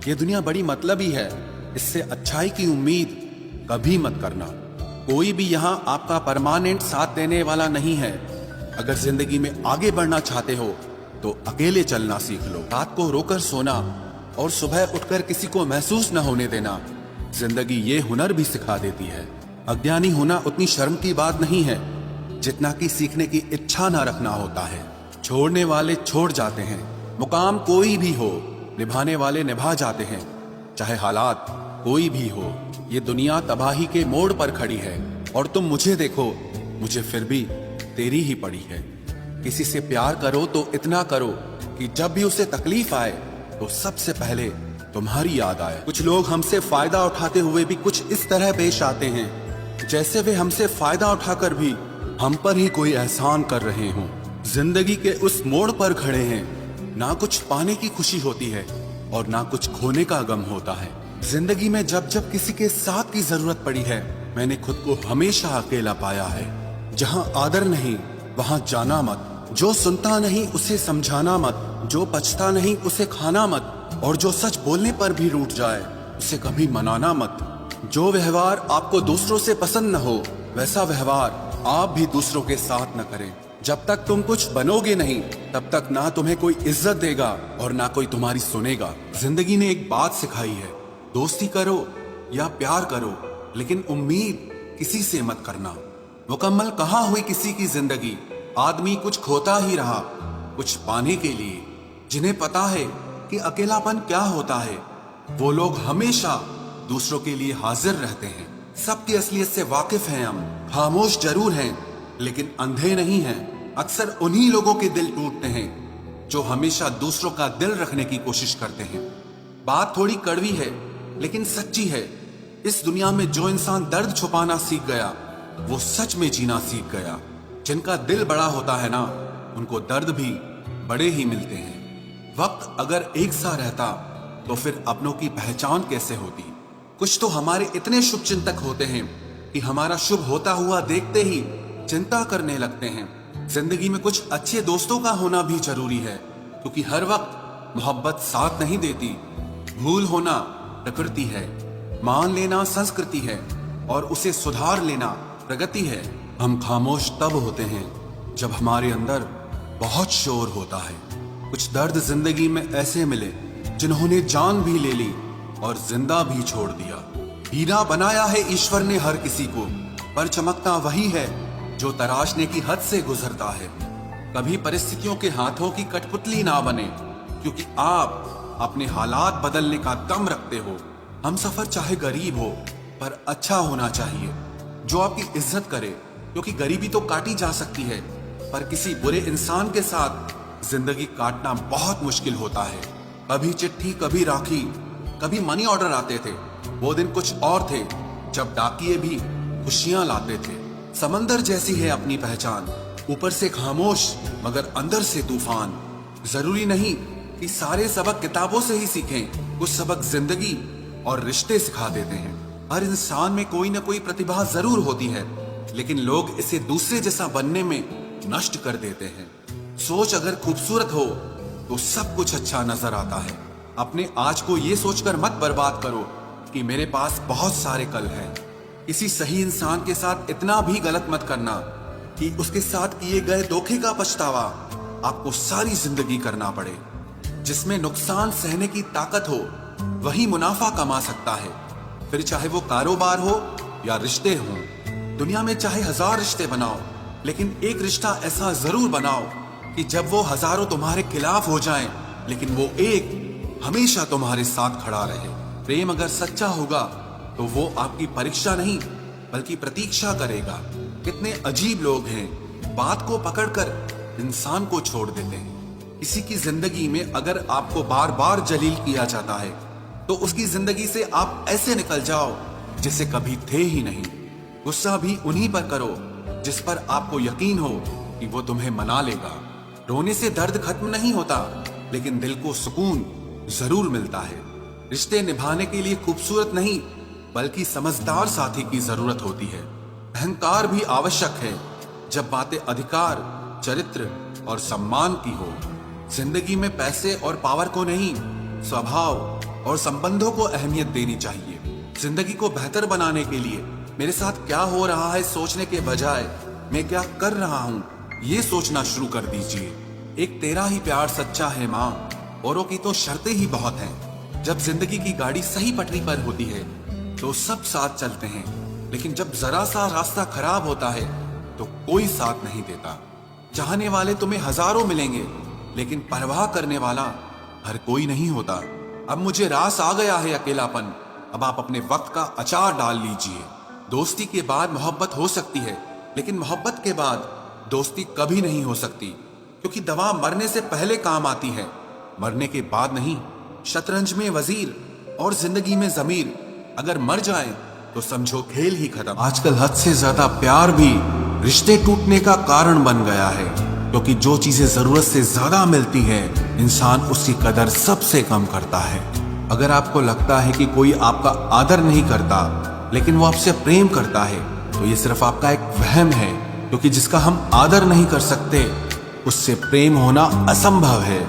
ये दुनिया बड़ी मतलबी है, इससे अच्छाई की उम्मीद कभी मत करना। कोई भी यहाँ आपका परमानेंट साथ देने वाला नहीं है। अगर जिंदगी में आगे बढ़ना चाहते हो तो अकेले चलना सीख लो। रात को रोकर सोना और सुबह उठकर किसी को महसूस न होने देना, जिंदगी ये हुनर भी सिखा देती है। अज्ञानी होना उतनी शर्म की बात नहीं है जितना कि सीखने की इच्छा ना रखना होता है। छोड़ने वाले छोड़ जाते हैं, मुकाम कोई भी हो, निभाने वाले निभा जाते हैं। चाहे हालात कोई भी हो, ये दुनिया तबाही के मोड़ पर खड़ी है और तुम मुझे देखो, मुझे फिर भी तेरी ही पड़ी है। किसी से प्यार करो तो इतना करो कि जब भी उसे तकलीफ आए तो सबसे पहले तुम्हारी याद आए। कुछ लोग हमसे फायदा उठाते हुए भी कुछ इस तरह पेश आते हैं जैसे वे हमसे फायदा उठाकर भी हम पर ही कोई एहसान कर रहे हों। जिंदगी के उस मोड़ पर खड़े हैं, ना कुछ पाने की खुशी होती है और ना कुछ खोने का गम होता है। जिंदगी में जब जब किसी के साथ की जरूरत पड़ी है, मैंने खुद को हमेशा अकेला पाया है। जहां आदर नहीं वहां जाना मत, जो सुनता नहीं उसे समझाना मत, जो पछता नहीं उसे खाना मत, और जो सच बोलने पर भी रूठ जाए उसे कभी मनाना मत। जो व्यवहार आपको दूसरों से पसंद न हो वैसा व्यवहार आप भी दूसरों के साथ न करें। जब तक तुम कुछ बनोगे नहीं तब तक ना तुम्हें कोई इज्जत देगा और ना कोई तुम्हारी सुनेगा। जिंदगी ने एक बात सिखाई है, दोस्ती करो या प्यार करो, लेकिन उम्मीद किसी से मत करना। मुकम्मल कहाँ हुई किसी की जिंदगी, आदमी कुछ खोता ही रहा कुछ पाने के लिए। जिन्हें पता है कि अकेलापन क्या होता है, वो लोग हमेशा दूसरों के लिए हाजिर रहते हैं। सबकी असलियत से वाकिफ हैं हम, खामोश जरूर हैं लेकिन अंधे नहीं हैं। अक्सर उन्हीं लोगों के दिल टूटते हैं जो हमेशा दूसरों का दिल रखने की कोशिश करते हैं। बात थोड़ी कड़वी है लेकिन सच्ची है। इस दुनिया में जो इंसान दर्द छुपाना सीख गया वो सच में जीना सीख गया। जिनका दिल बड़ा होता है ना, उनको दर्द भी बड़े ही मिलते हैं। वक्त अगर एक सा रहता तो फिर अपनों की पहचान कैसे होती। कुछ तो हमारे इतने शुभ चिंतक होते हैं कि हमारा शुभ होता हुआ देखते ही चिंता करने लगते हैं। जिंदगी में कुछ अच्छे दोस्तों का होना भी जरूरी है, क्योंकि हर वक्त मोहब्बत साथ नहीं देती। भूल होना प्रकृति है, मान लेना संस्कृति है और उसे सुधार लेना प्रगति है। हम खामोश तब होते हैं जब हमारे अंदर बहुत शोर होता है। कुछ दर्द जिंदगी में ऐसे मिले जिन्होंने जान भी ले ली और जिंदा भी छोड़ दिया। हीरा बनाया है ईश्वर ने हर किसी को, पर चमकता वही है जो तराशने की हद से गुजरता है। कभी परिस्थितियों के हाथों की कठपुतली ना बने, क्योंकि आप अपने हालात बदलने का दम रखते हो। हम सफर चाहे गरीब हो पर अच्छा होना चाहिए, जो आपकी इज्जत करे, क्योंकि गरीबी तो काटी जा सकती है पर किसी बुरे इंसान के साथ जिंदगी काटना बहुत मुश्किल होता है। कभी चिट्ठी, कभी राखी, कभी मनी ऑर्डर आते थे। वो दिन कुछ और थे जब डाकिये भी खुशियां लाते थे। समंदर जैसी है अपनी पहचान, ऊपर से खामोश मगर अंदर से तूफान। जरूरी नहीं कि सारे सबक किताबों से ही सीखें, कुछ सबक जिंदगी और रिश्ते सिखा देते हैं। हर इंसान में कोई ना कोई प्रतिभा जरूर होती है, लेकिन लोग इसे दूसरे जैसा बनने में नष्ट कर देते हैं। सोच अगर खूबसूरत हो तो सब कुछ अच्छा नजर आता है। अपने आज को ये सोचकर मत बर्बाद करो कि मेरे पास बहुत सारे कल हैं। किसी सही इंसान के साथ इतना भी गलत मत करना कि उसके साथ किए गए धोखे का पछतावा आपको सारी जिंदगी करना पड़े। जिसमें नुकसान सहने की ताकत हो वही मुनाफा कमा सकता है, फिर चाहे वो कारोबार हो या रिश्ते हों। दुनिया में चाहे 1000 रिश्ते बनाओ, लेकिन एक रिश्ता ऐसा जरूर बनाओ कि जब वो हजारों तुम्हारे खिलाफ हो जाएं, लेकिन वो एक हमेशा तुम्हारे साथ खड़ा रहे। प्रेम अगर सच्चा होगा तो वो आपकी परीक्षा नहीं बल्कि प्रतीक्षा करेगा। कितने अजीब लोग हैं, बात को पकड़कर इंसान को छोड़ देते हैं। किसी की जिंदगी में अगर आपको बार बार जलील किया जाता है तो उसकी जिंदगी से आप ऐसे निकल जाओ जिसे कभी थे ही नहीं। गुस्सा भी उन्हीं पर करो जिस पर आपको यकीन हो कि वो तुम्हें मना लेगा। रोने से दर्द खत्म नहीं होता, लेकिन दिल को सुकून जरूर मिलता है। रिश्ते निभाने के लिए खूबसूरत नहीं बल्कि समझदार साथी की जरूरत होती है। अहंकार भी आवश्यक है जब बातें अधिकार, चरित्र और सम्मान की हो। जिंदगी में पैसे और पावर को नहीं, स्वभाव, और संबंधों को अहमियत देनी चाहिए। जिंदगी को बेहतर बनाने के लिए मेरे साथ क्या हो रहा है सोचने के बजाय मैं क्या कर रहा हूँ ये सोचना शुरू कर दीजिए। एक तेरा ही प्यार सच्चा है माँ, औरों की तो शर्तें ही बहुत हैं। जब जिंदगी की गाड़ी सही पटरी पर होती है तो सब साथ चलते हैं, लेकिन जब जरा सा रास्ता खराब होता है तो कोई साथ नहीं देता। चाहने वाले तुम्हें हजारों मिलेंगे, लेकिन परवाह करने वाला हर कोई नहीं होता। अब मुझे रास आ गया है अकेलापन, अब आप अपने वक्त का अचार डाल लीजिए। दोस्ती के बाद मोहब्बत हो सकती है, लेकिन मोहब्बत के बाद दोस्ती कभी नहीं हो सकती, क्योंकि दवा मरने से पहले काम आती है, मरने के बाद नहीं। शतरंज में वजीर और जिंदगी में जमीर अगर मर जाए तो समझो खेल ही खत्म। आजकल हद से ज्यादा प्यार भी रिश्ते टूटने का कारण बन गया है, क्योंकि जो चीजें जरूरत से ज्यादा मिलती है इंसान उसकी कदर सबसे कम करता है। अगर आपको लगता है कि कोई आपका आदर नहीं करता लेकिन वो आपसे प्रेम करता है तो ये सिर्फ आपका एक वहम है, क्योंकि जिसका हम आदर नहीं कर सकते उससे प्रेम होना असंभव है।